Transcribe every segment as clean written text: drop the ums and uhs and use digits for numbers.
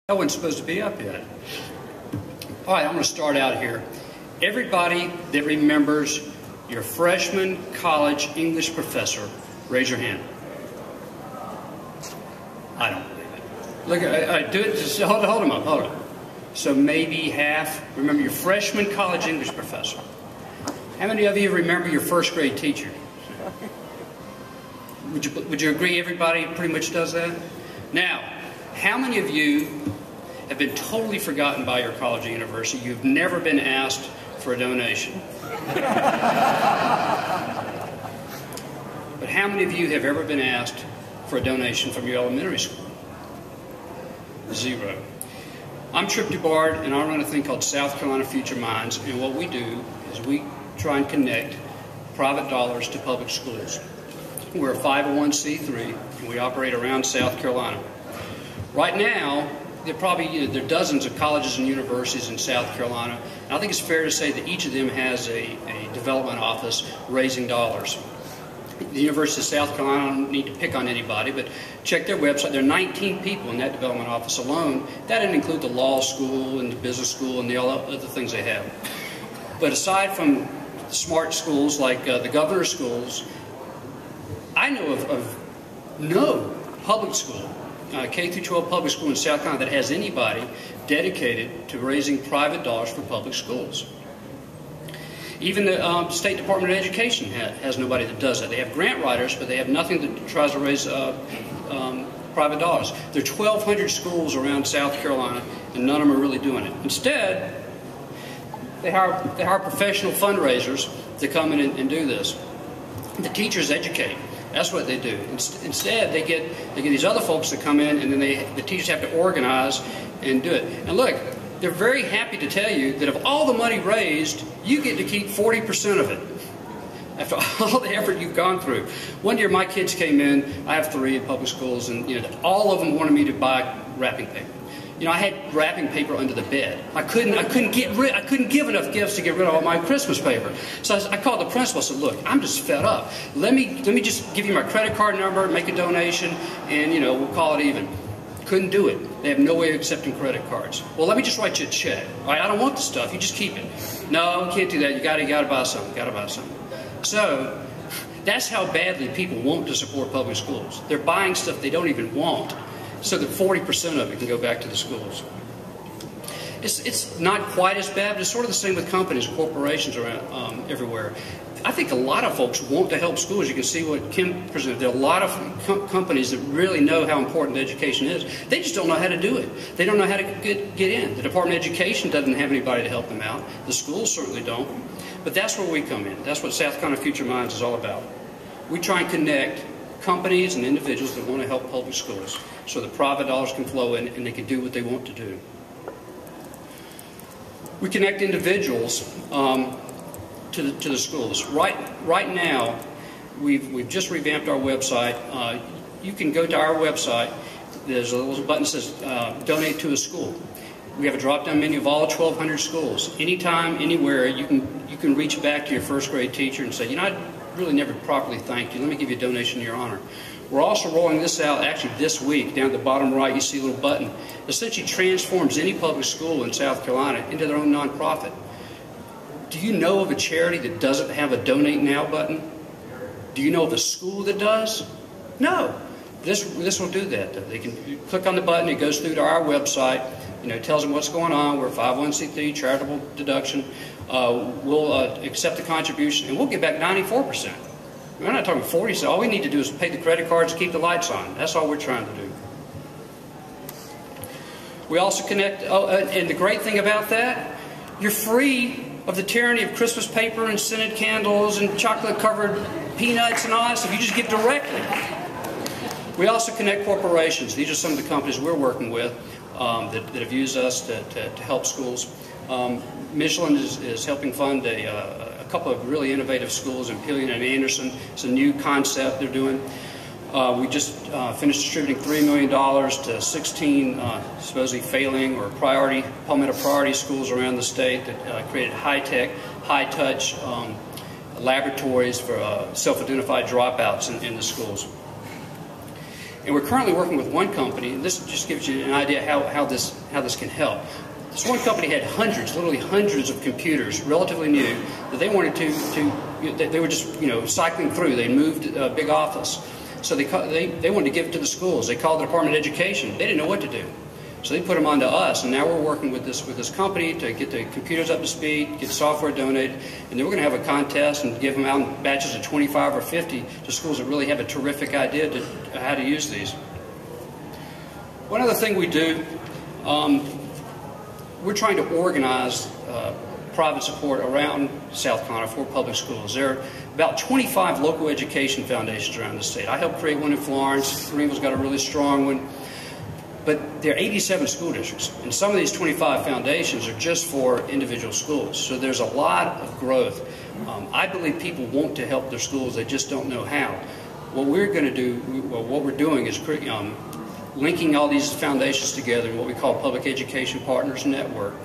I wasn't supposed to be up yet. All right, I'm going to start out here. Everybody that remembers your freshman college English professor, raise your hand. I don't believe it. Look, I do it. Just hold them up. Hold on. So maybe half remember your freshman college English professor. How many of you remember your first grade teacher? Would you agree everybody pretty much does that? Now, how many of you have been totally forgotten by your college or university? You've never been asked for a donation. But how many of you have ever been asked for a donation from your elementary school? Zero. I'm Trip DuBard, and I run a thing called South Carolina Future Minds, and what we do is we try and connect private dollars to public schools. We're a 501c3, and we operate around South Carolina. Right now, there are dozens of colleges and universities in South Carolina, and I think it's fair to say that each of them has a development office raising dollars. The University of South Carolina, I don't need to pick on anybody, but check their website. There are 19 people in that development office alone. That didn't include the law school and the business school and the other things they have. But aside from smart schools like the governor's schools, I know of no public school, K through 12 public school in South Carolina that has anybody dedicated to raising private dollars for public schools. Even the State Department of Education has nobody that does that. They have grant writers, but they have nothing that tries to raise private dollars. There are 1,200 schools around South Carolina, and none of them are really doing it. Instead, they hire professional fundraisers to come in and do this. The teachers educate. That's what they do. Instead, they get these other folks that come in, and then the teachers have to organize and do it. And look, they're very happy to tell you that of all the money raised, you get to keep 40% of it. After all the effort you've gone through. One year, my kids came in. I have 3 in public schools, and all of them wanted me to buy wrapping paper. I had wrapping paper under the bed. I couldn't give enough gifts to get rid of all my Christmas paper. So I called the principal. I said, "Look, I'm just fed up. Let me just give you my credit card number, make a donation, and we'll call it even." Couldn't do it. They have no way of accepting credit cards. Well, let me just write you a check. All right, I don't want the stuff. You just keep it. No, we can't do that. You got to buy something. Got to buy something. So that's how badly people want to support public schools. They're buying stuff they don't even want, so that 40% of it can go back to the schools. It's not quite as bad, but it's sort of the same with companies and corporations around everywhere. I think a lot of folks want to help schools. You can see what Kim presented. There are a lot of companies that really know how important education is. They just don't know how to do it. They don't know how to get in. The Department of Education doesn't have anybody to help them out. The schools certainly don't. But that's where we come in. That's what South Carolina Future Minds is all about. We try and connect companies and individuals that want to help public schools so that private dollars can flow in and they can do what they want to do. We connect individuals to the schools. Right now, we've just revamped our website. You can go to our website. There's a little button that says donate to a school. We have a drop-down menu of all 1,200 schools. Anytime, anywhere, you can reach back to your first grade teacher and say, I really never properly thanked you. Let me give you a donation in your honor. We're also rolling this out actually this week. Down at the bottom right, you see a little button. It essentially transforms any public school in South Carolina into their own nonprofit. Do you know of a charity that doesn't have a Donate Now button? Do you know of a school that does? No. This will do that, though. They can click on the button. It goes through to our website. It tells them what's going on. We're a 501c3 charitable deduction. We'll accept the contribution, and we'll get back 94%. We're not talking 40, so all we need to do is pay the credit cards and keep the lights on. That's all we're trying to do. We also connect, and the great thing about that, you're free of the tyranny of Christmas paper and scented candles and chocolate-covered peanuts and all that stuff. You just give directly. We also connect corporations. These are some of the companies we're working with that have used us to help schools. Michelin is helping fund a couple of really innovative schools in Pillion and Anderson. It's a new concept they're doing. We just finished distributing $3 million to 16 supposedly failing or palmetto priority schools around the state that created high-tech, high-touch laboratories for self-identified dropouts in the schools. And we're currently working with one company, and this just gives you an idea how this can help. This one company had hundreds, literally hundreds of computers, relatively new, that they wanted they were just cycling through. They moved a big office. So they wanted to give it to the schools. They called the Department of Education. They didn't know what to do. So they put them onto us, and now we're working with this company to get the computers up to speed, get software donated, and then we're going to have a contest and give them out in batches of 25 or 50 to schools that really have a terrific idea to how to use these. One other thing we do, we're trying to organize private support around South Carolina for public schools. There are about 25 local education foundations around the state. I helped create one in Florence. Greenville's got a really strong one. But there are 87 school districts, and some of these 25 foundations are just for individual schools. So there's a lot of growth. I believe people want to help their schools, they just don't know how. What we're going to do, what we're doing is linking all these foundations together in what we call Public Education Partners Network.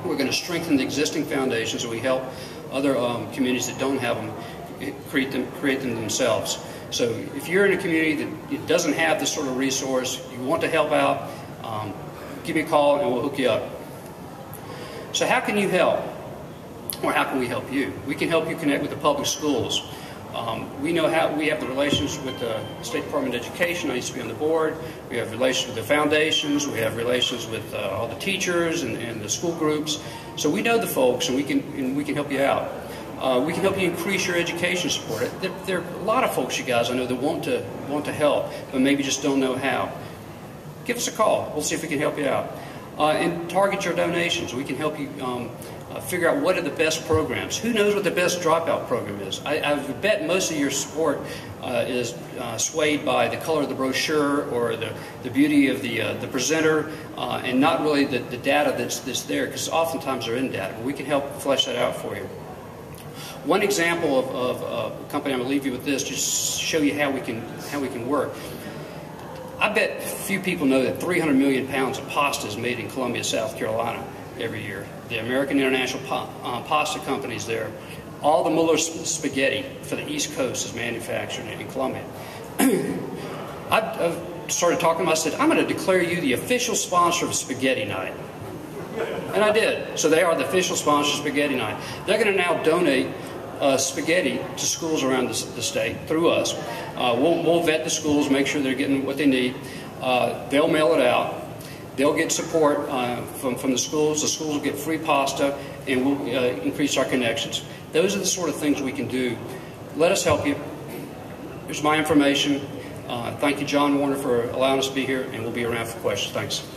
We're going to strengthen the existing foundations so we help other communities that don't have them create them themselves. So if you're in a community that doesn't have this sort of resource, you want to help out, give me a call and we'll hook you up. So how can you help? Or how can we help you? We can help you connect with the public schools. We know how we have the relations with the State Department of Education. I used to be on the board. We have relations with the foundations. We have relations with all the teachers and the school groups. So we know the folks, and we can help you out. We can help you increase your education support. There are a lot of folks, you guys, I know that want to help, but maybe just don't know how. Give us a call. We'll see if we can help you out. And target your donations. We can help you figure out what are the best programs. Who knows what the best dropout program is? I bet most of your support is swayed by the color of the brochure or the beauty of the presenter, and not really the data that's there, because oftentimes they're in data. But we can help flesh that out for you. One example of a company, I'm going to leave you with this, just to show you how we can work. I bet few people know that 300 million pounds of pasta is made in Columbia, South Carolina every year. The American International Pasta Company is there. All the Muller spaghetti for the East Coast is manufactured in Columbia. I started talking to them. I said, I'm going to declare you the official sponsor of Spaghetti Night. And I did. So they are the official sponsor of Spaghetti Night. They're going to now donate spaghetti to schools around the state through us. We'll vet the schools, make sure they're getting what they need. They'll mail it out. They'll get support from the schools. The schools will get free pasta, and we'll increase our connections. Those are the sort of things we can do. Let us help you. Here's my information. Thank you, John Warner, for allowing us to be here, and we'll be around for questions. Thanks.